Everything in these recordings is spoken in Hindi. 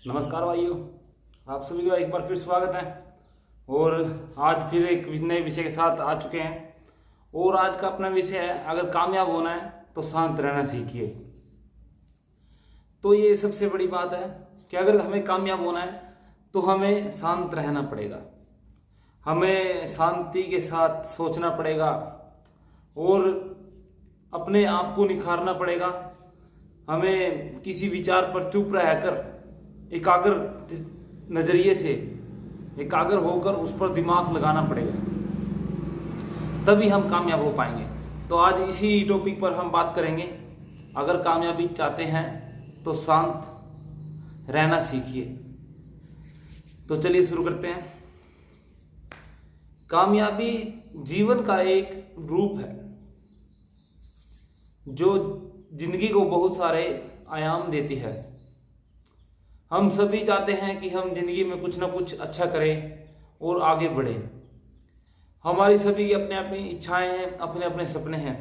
नमस्कार भाइयों, आप सभी का एक बार फिर स्वागत है। और आज फिर एक नए विषय के साथ आ चुके हैं। और आज का अपना विषय है, अगर कामयाब होना है तो शांत रहना सीखिए। तो ये सबसे बड़ी बात है कि अगर हमें कामयाब होना है तो हमें शांत रहना पड़ेगा, हमें शांति के साथ सोचना पड़ेगा और अपने आप को निखारना पड़ेगा। हमें किसी विचार पर चुप रहकर एकाग्र नजरिए से एकाग्र होकर उस पर दिमाग लगाना पड़ेगा, तभी हम कामयाब हो पाएंगे। तो आज इसी टॉपिक पर हम बात करेंगे। अगर कामयाबी चाहते हैं तो शांत रहना सीखिए। तो चलिए शुरू करते हैं। कामयाबी जीवन का एक रूप है जो जिंदगी को बहुत सारे आयाम देती है। हम सभी चाहते हैं कि हम जिंदगी में कुछ ना कुछ अच्छा करें और आगे बढ़ें। हमारी सभी की अपने अपनी इच्छाएं हैं, अपने अपने सपने हैं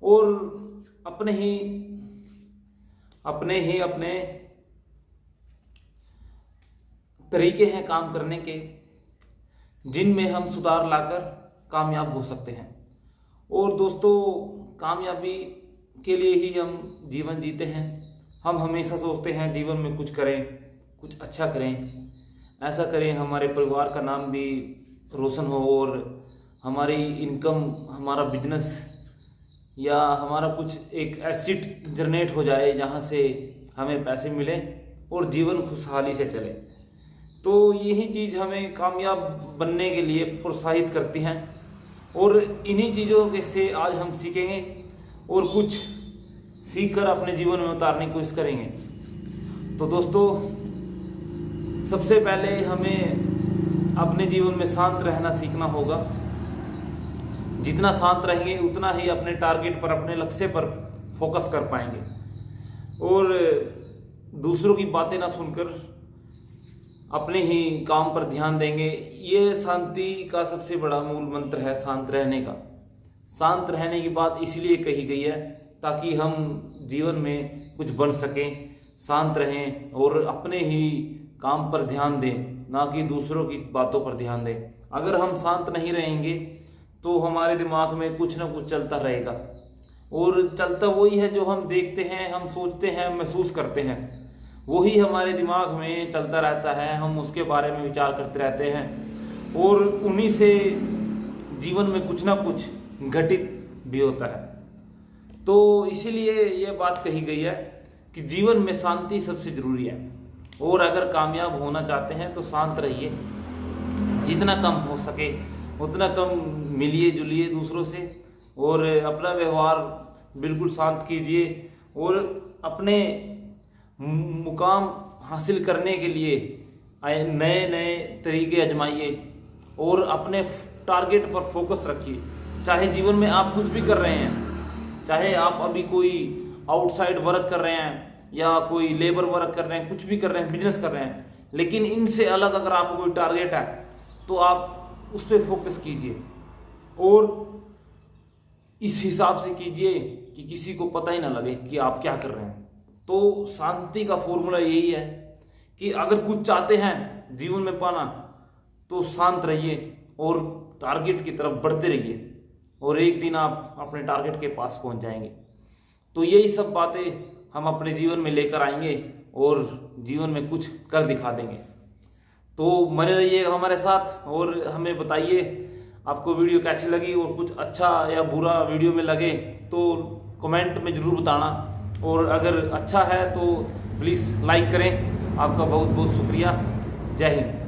और अपने तरीके हैं काम करने के, जिनमें हम सुधार लाकर कामयाब हो सकते हैं। और दोस्तों, कामयाबी के लिए ही हम जीवन जीते हैं। हम हमेशा सोचते हैं जीवन में कुछ करें, कुछ अच्छा करें, ऐसा करें हमारे परिवार का नाम भी रोशन हो और हमारी इनकम, हमारा बिजनेस या हमारा कुछ एक एसेट जनरेट हो जाए जहाँ से हमें पैसे मिले और जीवन खुशहाली से चले। तो यही चीज़ हमें कामयाब बनने के लिए प्रोत्साहित करती हैं और इन्हीं चीज़ों के से आज हम सीखेंगे और कुछ सीखकर अपने जीवन में उतारने की कोशिश करेंगे। तो दोस्तों, सबसे पहले हमें अपने जीवन में शांत रहना सीखना होगा। जितना शांत रहेंगे उतना ही अपने टारगेट पर, अपने लक्ष्य पर फोकस कर पाएंगे और दूसरों की बातें ना सुनकर अपने ही काम पर ध्यान देंगे। ये शांति का सबसे बड़ा मूल मंत्र है, शांत रहने का। शांत रहने की बात इसलिए कही गई है ताकि हम जीवन में कुछ बन सकें, शांत रहें और अपने ही काम पर ध्यान दें, ना कि दूसरों की बातों पर ध्यान दें। अगर हम शांत नहीं रहेंगे तो हमारे दिमाग में कुछ ना कुछ चलता रहेगा और चलता वही है जो हम देखते हैं, हम सोचते हैं, महसूस करते हैं, वही हमारे दिमाग में चलता रहता है। हम उसके बारे में विचार करते रहते हैं और उन्हीं से जीवन में कुछ ना कुछ घटित भी होता है। तो इसीलिए ये बात कही गई है कि जीवन में शांति सबसे जरूरी है और अगर कामयाब होना चाहते हैं तो शांत रहिए। जितना कम हो सके उतना कम मिलिए जुलिए दूसरों से और अपना व्यवहार बिल्कुल शांत कीजिए और अपने मुकाम हासिल करने के लिए नए नए तरीके आजमाइए और अपने टारगेट पर फोकस रखिए। चाहे जीवन में आप कुछ भी कर रहे हैं, चाहे आप अभी कोई आउटसाइड वर्क कर रहे हैं या कोई लेबर वर्क कर रहे हैं, कुछ भी कर रहे हैं, बिजनेस कर रहे हैं, लेकिन इनसे अलग अगर आपको कोई टारगेट है तो आप उस पर फोकस कीजिए और इस हिसाब से कीजिए कि किसी को पता ही ना लगे कि आप क्या कर रहे हैं। तो शांति का फॉर्मूला यही है कि अगर कुछ चाहते हैं जीवन में पाना तो शांत रहिए और टारगेट की तरफ बढ़ते रहिए और एक दिन आप अपने टारगेट के पास पहुंच जाएंगे। तो यही सब बातें हम अपने जीवन में लेकर आएंगे और जीवन में कुछ कर दिखा देंगे। तो बने रहिएगा हमारे साथ और हमें बताइए आपको वीडियो कैसी लगी और कुछ अच्छा या बुरा वीडियो में लगे तो कमेंट में ज़रूर बताना और अगर अच्छा है तो प्लीज़ लाइक करें। आपका बहुत बहुत शुक्रिया। जय हिंद।